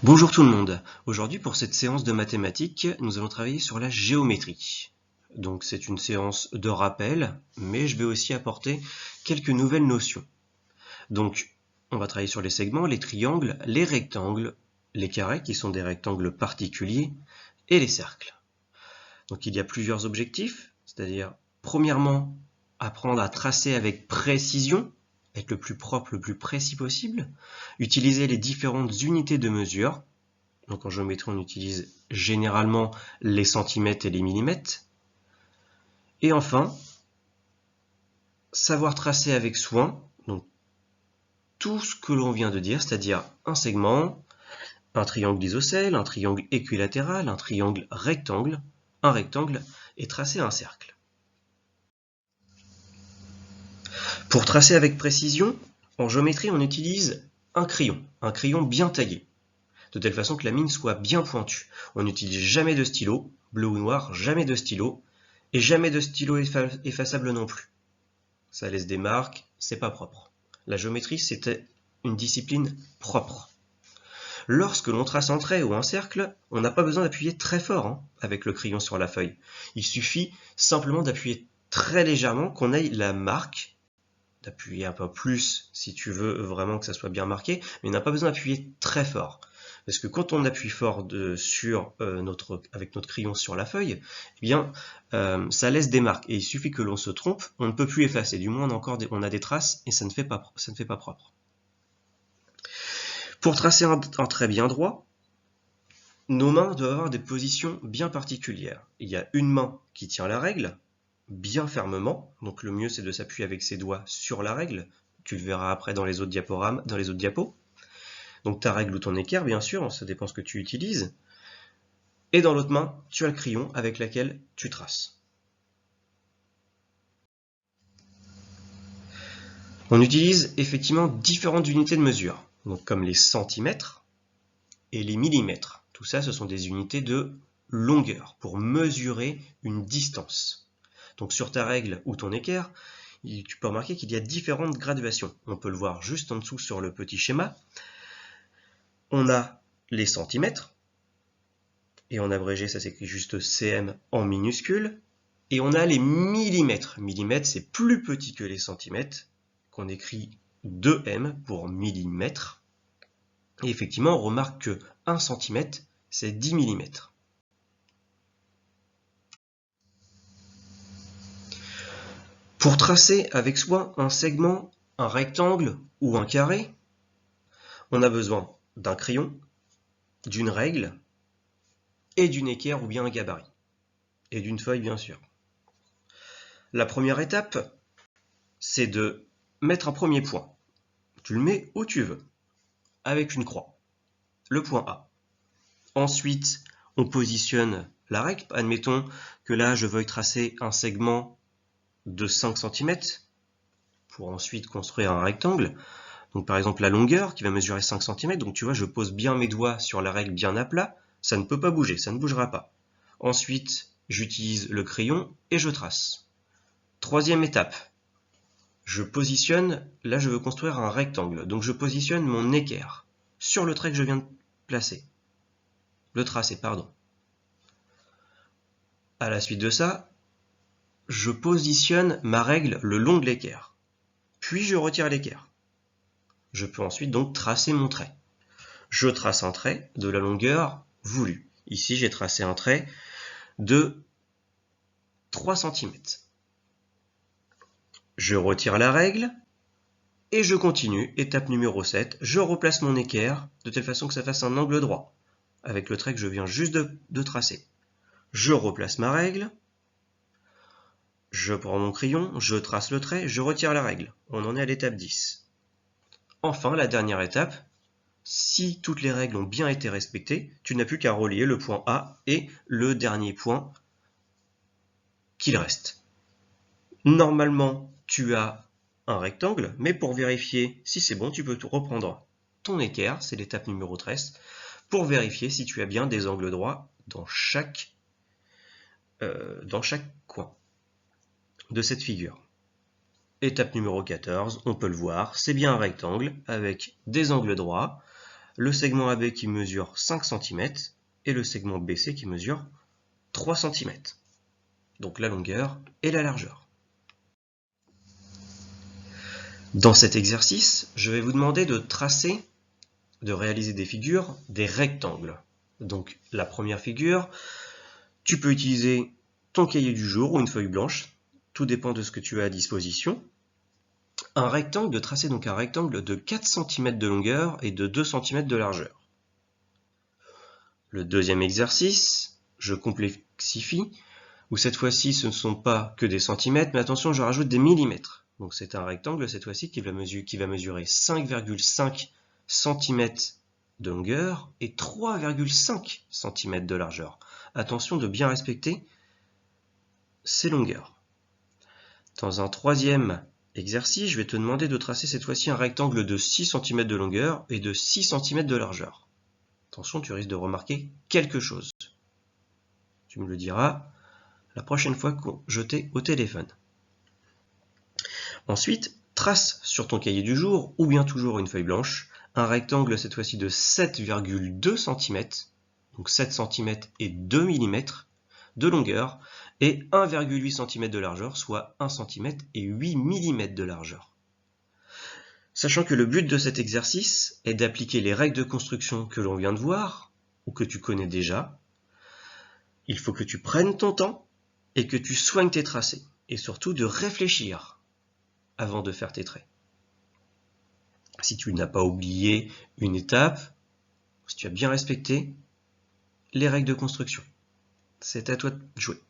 Bonjour tout le monde. Aujourd'hui pour cette séance de mathématiques, nous allons travailler sur la géométrie. Donc c'est une séance de rappel, mais je vais aussi apporter quelques nouvelles notions. Donc on va travailler sur les segments, les triangles, les rectangles, les carrés qui sont des rectangles particuliers et les cercles. Donc il y a plusieurs objectifs, c'est-à-dire premièrement apprendre à tracer avec précision, être le plus propre, le plus précis possible, utiliser les différentes unités de mesure. Donc en géométrie, on utilise généralement les centimètres et les millimètres. Et enfin, savoir tracer avec soin, donc tout ce que l'on vient de dire, c'est-à-dire un segment, un triangle isocèle, un triangle équilatéral, un triangle rectangle, un rectangle, et tracer un cercle. Pour tracer avec précision, en géométrie, on utilise un crayon bien taillé, de telle façon que la mine soit bien pointue. On n'utilise jamais de stylo, bleu ou noir, jamais de stylo, et jamais de stylo effaçable non plus. Ça laisse des marques, c'est pas propre. La géométrie, c'était une discipline propre. Lorsque l'on trace un trait ou un cercle, on n'a pas besoin d'appuyer très fort avec le crayon sur la feuille. Il suffit simplement d'appuyer très légèrement, qu'on ait la marque, d'appuyer un peu plus si tu veux vraiment que ça soit bien marqué, mais on n'a pas besoin d'appuyer très fort. Parce que quand on appuie fort avec notre crayon sur la feuille, eh bien, ça laisse des marques. Et il suffit que l'on se trompe, on ne peut plus effacer. Du moins, on a des traces et ça ne fait pas propre. Pour tracer un trait bien droit, nos mains doivent avoir des positions bien particulières. Il y a une main qui tient la règle, bien fermement. Donc le mieux, c'est de s'appuyer avec ses doigts sur la règle. Tu le verras après dans les autres diapos. Donc ta règle ou ton équerre, bien sûr, ça dépend ce que tu utilises. Et dans l'autre main, tu as le crayon avec lequel tu traces. On utilise effectivement différentes unités de mesure, donc comme les centimètres et les millimètres. Tout ça, ce sont des unités de longueur pour mesurer une distance. Donc sur ta règle ou ton équerre, tu peux remarquer qu'il y a différentes graduations. On peut le voir juste en dessous sur le petit schéma. On a les centimètres, et en abrégé, ça s'écrit juste cm en minuscule. Et on a les millimètres. Millimètres, c'est plus petit que les centimètres, qu'on écrit 2m pour millimètre. Et effectivement, on remarque que 1 cm, c'est 10 mm. Pour tracer avec soin un segment, un rectangle ou un carré, on a besoin d'un crayon, d'une règle, et d'une équerre ou bien un gabarit. Et d'une feuille, bien sûr. La première étape, c'est de mettre un premier point. Tu le mets où tu veux, avec une croix. Le point A. Ensuite, on positionne la règle. Admettons que là, je veuille tracer un segment de 5 cm pour ensuite construire un rectangle. Donc par exemple la longueur qui va mesurer 5 cm. Donc tu vois, je pose bien mes doigts sur la règle bien à plat. Ça ne peut pas bouger, ça ne bougera pas. Ensuite, j'utilise le crayon et je trace. Troisième étape. Je positionne, là je veux construire un rectangle. Donc je positionne mon équerre sur le trait que je viens de placer. Le tracé, pardon. À la suite de ça, je positionne ma règle le long de l'équerre. Puis je retire l'équerre. Je peux ensuite donc tracer mon trait. Je trace un trait de la longueur voulue. Ici, j'ai tracé un trait de 3 cm. Je retire la règle et je continue. Étape numéro 7, je replace mon équerre de telle façon que ça fasse un angle droit avec le trait que je viens juste de tracer. Je replace ma règle, je prends mon crayon, je trace le trait, je retire la règle. On en est à l'étape 10. Enfin, la dernière étape, si toutes les règles ont bien été respectées, tu n'as plus qu'à relier le point A et le dernier point qu'il reste. Normalement, tu as un rectangle, mais pour vérifier si c'est bon, tu peux reprendre ton équerre, c'est l'étape numéro 13, pour vérifier si tu as bien des angles droits dans chaque coin de cette figure. Étape numéro 14, on peut le voir, c'est bien un rectangle avec des angles droits. le segment AB qui mesure 5 cm et le segment BC qui mesure 3 cm. Donc la longueur et la largeur. Dans cet exercice, je vais vous demander de tracer, de réaliser des figures, des rectangles. Donc la première figure, tu peux utiliser ton cahier du jour ou une feuille blanche, tout dépend de ce que tu as à disposition. Un rectangle, de tracer donc un rectangle de 4 cm de longueur et de 2 cm de largeur. Le deuxième exercice, je complexifie, où cette fois-ci ce ne sont pas que des centimètres, mais attention, je rajoute des millimètres. Donc c'est un rectangle cette fois-ci qui va mesurer 5,5 cm de longueur et 3,5 cm de largeur. Attention de bien respecter ces longueurs. Dans un troisième exercice, je vais te demander de tracer cette fois-ci un rectangle de 6 cm de longueur et de 6 cm de largeur. Attention, tu risques de remarquer quelque chose. Tu me le diras la prochaine fois que je t'ai au téléphone. Ensuite, trace sur ton cahier du jour, ou bien toujours une feuille blanche, un rectangle cette fois-ci de 7,2 cm, donc 7 cm et 2 mm de longueur, et 1,8 cm de largeur, soit 1 cm et 8 mm de largeur. Sachant que le but de cet exercice est d'appliquer les règles de construction que l'on vient de voir, ou que tu connais déjà, il faut que tu prennes ton temps et que tu soignes tes tracés, et surtout de réfléchir avant de faire tes traits. Si tu n'as pas oublié une étape, si tu as bien respecté les règles de construction, c'est à toi de jouer.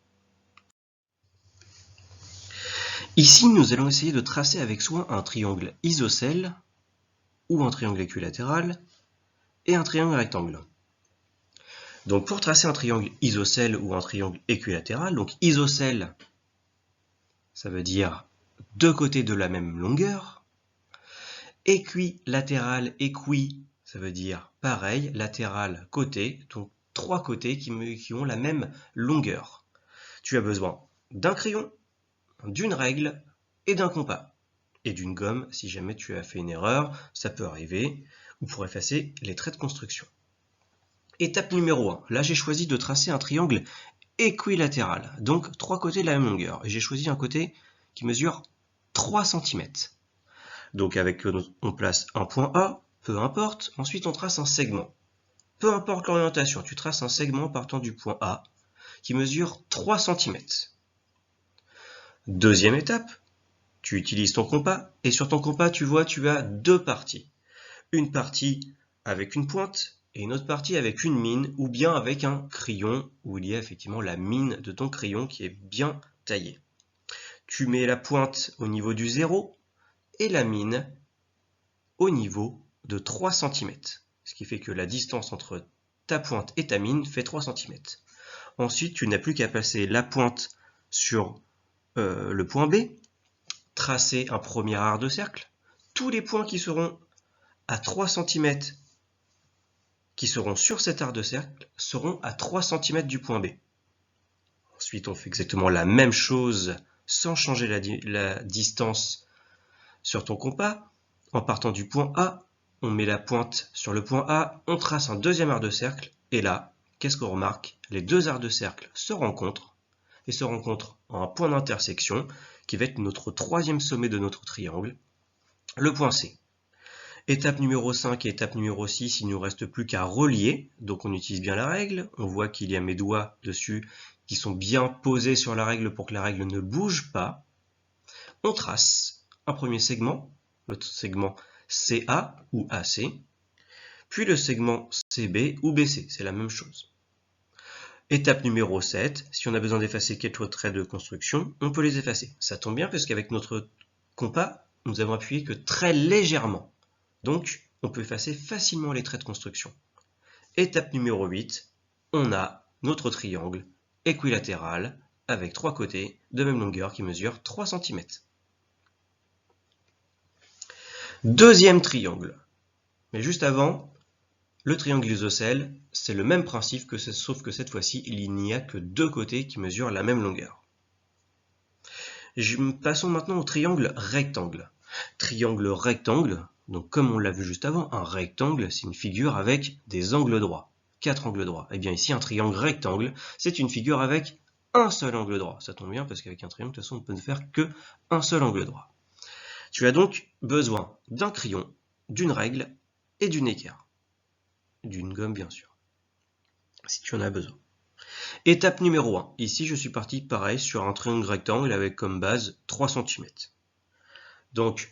Ici, nous allons essayer de tracer avec soin un triangle isocèle ou un triangle équilatéral et un triangle rectangle. Donc pour tracer un triangle isocèle ou un triangle équilatéral, donc isocèle, ça veut dire deux côtés de la même longueur. Équilatéral, ça veut dire pareil, latéral, côté, donc trois côtés qui ont la même longueur. Tu as besoin d'un crayon, d'une règle et d'un compas. Et d'une gomme, si jamais tu as fait une erreur, ça peut arriver, ou pour effacer les traits de construction. Étape numéro 1. Là, j'ai choisi de tracer un triangle équilatéral, donc trois côtés de la même longueur. Et j'ai choisi un côté qui mesure 3 cm. Donc on place un point A, peu importe. Ensuite, on trace un segment. Peu importe l'orientation, tu traces un segment partant du point A qui mesure 3 cm. Deuxième étape, tu utilises ton compas et sur ton compas, tu vois, tu as deux parties. Une partie avec une pointe et une autre partie avec une mine ou bien avec un crayon où il y a effectivement la mine de ton crayon qui est bien taillée. Tu mets la pointe au niveau du 0 et la mine au niveau de 3 cm. Ce qui fait que la distance entre ta pointe et ta mine fait 3 cm. Ensuite, tu n'as plus qu'à passer la pointe sur le point B, tracer un premier arc de cercle. Tous les points qui seront à 3 cm qui seront sur cet arc de cercle seront à 3 cm du point B. Ensuite, on fait exactement la même chose sans changer la distance sur ton compas. En partant du point A, on met la pointe sur le point A, on trace un deuxième arc de cercle, et là, qu'est-ce qu'on remarque? Les deux arcs de cercle se rencontrent, et se rencontrent en un point d'intersection, qui va être notre troisième sommet de notre triangle, le point C. Étape numéro 5 et étape numéro 6, il ne nous reste plus qu'à relier, donc on utilise bien la règle, on voit qu'il y a mes doigts dessus qui sont bien posés sur la règle pour que la règle ne bouge pas. On trace un premier segment, le segment CA ou AC, puis le segment CB ou BC, c'est la même chose. Étape numéro 7, si on a besoin d'effacer quelques traits de construction, on peut les effacer. Ça tombe bien parce qu'avec notre compas, nous avons appuyé que très légèrement. Donc, on peut effacer facilement les traits de construction. Étape numéro 8, on a notre triangle équilatéral avec trois côtés de même longueur qui mesurent 3 cm. Deuxième triangle. Mais juste avant, le triangle isocèle, c'est le même principe sauf que cette fois-ci, il n'y a que deux côtés qui mesurent la même longueur. Passons maintenant au triangle rectangle. Triangle rectangle, Donc comme on l'a vu juste avant, un rectangle, c'est une figure avec des angles droits. 4 angles droits. Et bien ici, un triangle rectangle, c'est une figure avec un seul angle droit. Ça tombe bien parce qu'avec un triangle, de toute façon, on ne peut faire que un seul angle droit. Tu as donc besoin d'un crayon, d'une règle et d'une équerre. D'une gomme, bien sûr, si tu en as besoin. Étape numéro 1. Ici, je suis parti pareil sur un triangle rectangle avec comme base 3 cm. Donc,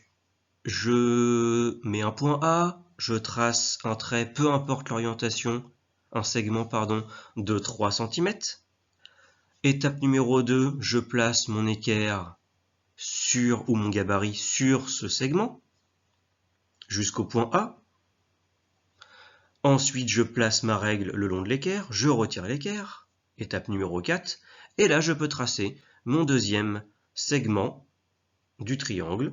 je mets un point A, je trace un trait, peu importe l'orientation, un segment, pardon, de 3 cm. Étape numéro 2, je place mon équerre sur, ou mon gabarit sur ce segment, jusqu'au point A. Ensuite, je place ma règle le long de l'équerre, je retire l'équerre, étape numéro 4, et là, je peux tracer mon deuxième segment du triangle,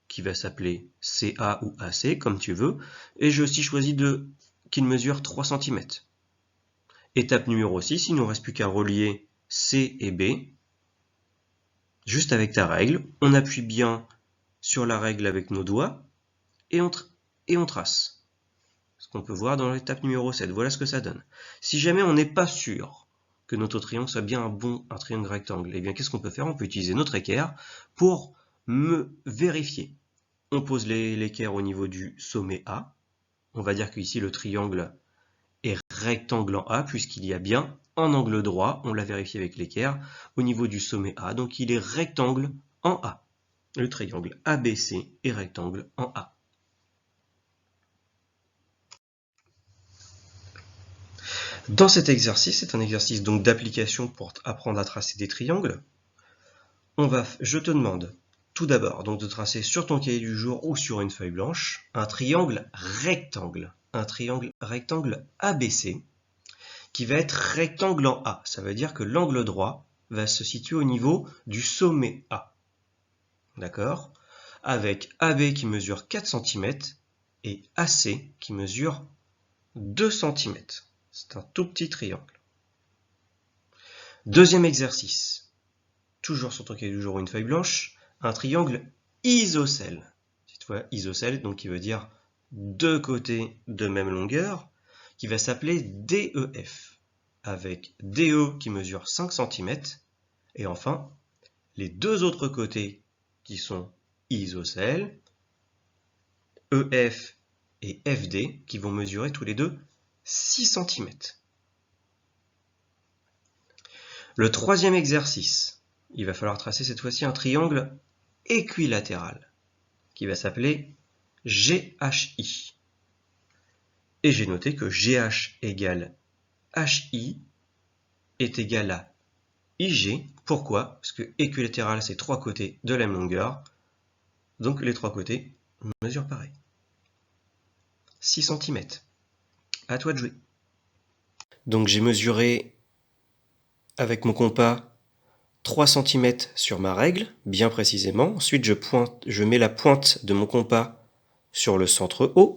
qui va s'appeler CA ou AC, comme tu veux, et j'ai aussi choisi qu'il mesure 3 cm. Étape numéro 6, il ne nous reste plus qu'à relier C et B, juste avec ta règle, on appuie bien sur la règle avec nos doigts, et on trace. Ce qu'on peut voir dans l'étape numéro 7, voilà ce que ça donne. Si jamais on n'est pas sûr que notre triangle soit bien un triangle rectangle, eh bien qu'est-ce qu'on peut faire? On peut utiliser notre équerre pour vérifier. On pose l'équerre au niveau du sommet A. On va dire qu'ici le triangle est rectangle en A puisqu'il y a bien un angle droit, on l'a vérifié avec l'équerre, au niveau du sommet A, donc il est rectangle en A. Le triangle ABC est rectangle en A. Dans cet exercice, c'est un exercice donc d'application pour apprendre à tracer des triangles. Je te demande tout d'abord donc de tracer sur ton cahier du jour ou sur une feuille blanche un triangle rectangle ABC qui va être rectangle en A. Ça veut dire que l'angle droit va se situer au niveau du sommet A. D'accord? Avec AB qui mesure 4 cm et AC qui mesure 2 cm. C'est un tout petit triangle. Deuxième exercice. Toujours sur ton cahier du jour ou une feuille blanche, un triangle isocèle. Cette fois, isocèle, donc qui veut dire deux côtés de même longueur, qui va s'appeler DEF, avec DE qui mesure 5 cm, et enfin, les deux autres côtés qui sont isocèles, EF et FD, qui vont mesurer tous les deux 6 cm. Le troisième exercice, il va falloir tracer cette fois-ci un triangle équilatéral, qui va s'appeler GHI. Et j'ai noté que GH égale HI est égal à IG. Pourquoi? Parce que équilatéral, c'est trois côtés de la même longueur. Donc les trois côtés mesurent pareil. 6 cm. À toi de jouer. Donc j'ai mesuré avec mon compas 3 cm sur ma règle, bien précisément. Ensuite, je mets la pointe de mon compas sur le centre O,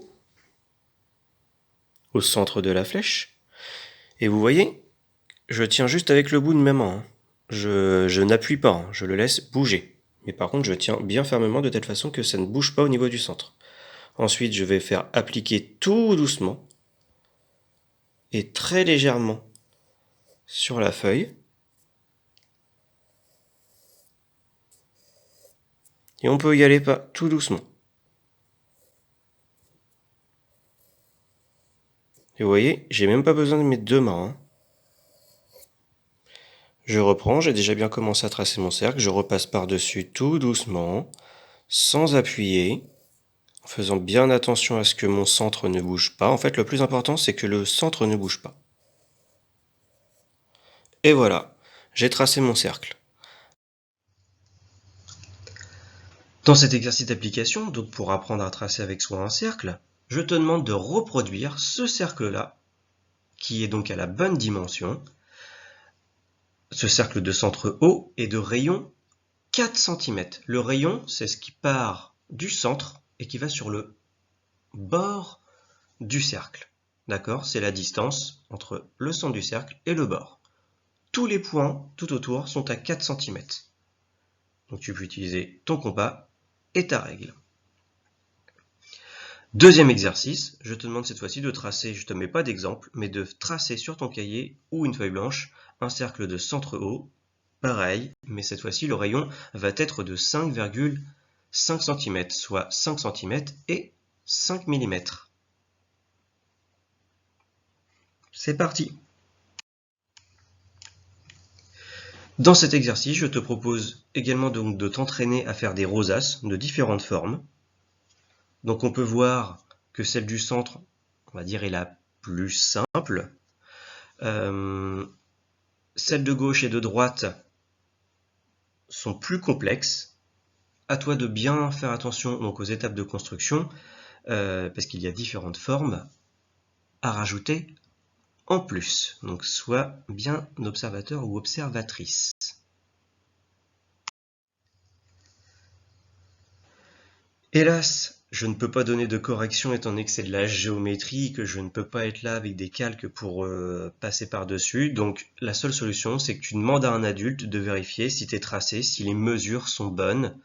au centre de la flèche. Et vous voyez, je tiens juste avec le bout de ma main. Je n'appuie pas, je le laisse bouger. Mais par contre, je tiens bien fermement de telle façon que ça ne bouge pas au niveau du centre. Ensuite, je vais faire appliquer tout doucement et très légèrement sur la feuille. Et on peut y aller pas tout doucement. Et vous voyez, j'ai même pas besoin de mes deux mains. Je reprends, j'ai déjà bien commencé à tracer mon cercle, je repasse par-dessus tout doucement, sans appuyer, en faisant bien attention à ce que mon centre ne bouge pas. En fait, le plus important, c'est que le centre ne bouge pas. Et voilà, j'ai tracé mon cercle. Dans cet exercice d'application, donc pour apprendre à tracer avec soi un cercle, je te demande de reproduire ce cercle-là, qui est donc à la bonne dimension, ce cercle de centre O et de rayon 4 cm. Le rayon, c'est ce qui part du centre et qui va sur le bord du cercle. D'accord? C'est la distance entre le centre du cercle et le bord. Tous les points tout autour sont à 4 cm. Donc tu peux utiliser ton compas et ta règle. Deuxième exercice, je te demande cette fois-ci de tracer, je ne te mets pas d'exemple, mais de tracer sur ton cahier ou une feuille blanche un cercle de centre haut, pareil, mais cette fois-ci le rayon va être de 5,5 cm, soit 5 cm et 5 mm. C'est parti! Dans cet exercice, je te propose également donc de t'entraîner à faire des rosaces de différentes formes. Donc on peut voir que celle du centre, on va dire, est la plus simple. Celles de gauche et de droite sont plus complexes. À toi de bien faire attention donc aux étapes de construction, parce qu'il y a différentes formes à rajouter en plus. Donc sois bien observateur ou observatrice. Hélas, je ne peux pas donner de correction étant donné que c'est de la géométrie, que je ne peux pas être là avec des calques pour passer par-dessus. Donc la seule solution, c'est que tu demandes à un adulte de vérifier si tes tracés, si les mesures sont bonnes.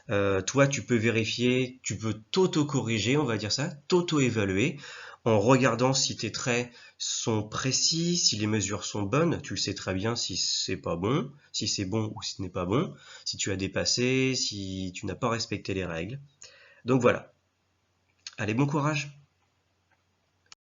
Toi, tu peux vérifier, tu peux t'auto-corriger, on va dire ça, t'auto-évaluer, en regardant si tes traits sont précis, si les mesures sont bonnes. Tu le sais très bien si c'est pas bon, si c'est bon ou si ce n'est pas bon, si tu as dépassé, si tu n'as pas respecté les règles. Donc voilà. Allez, bon courage!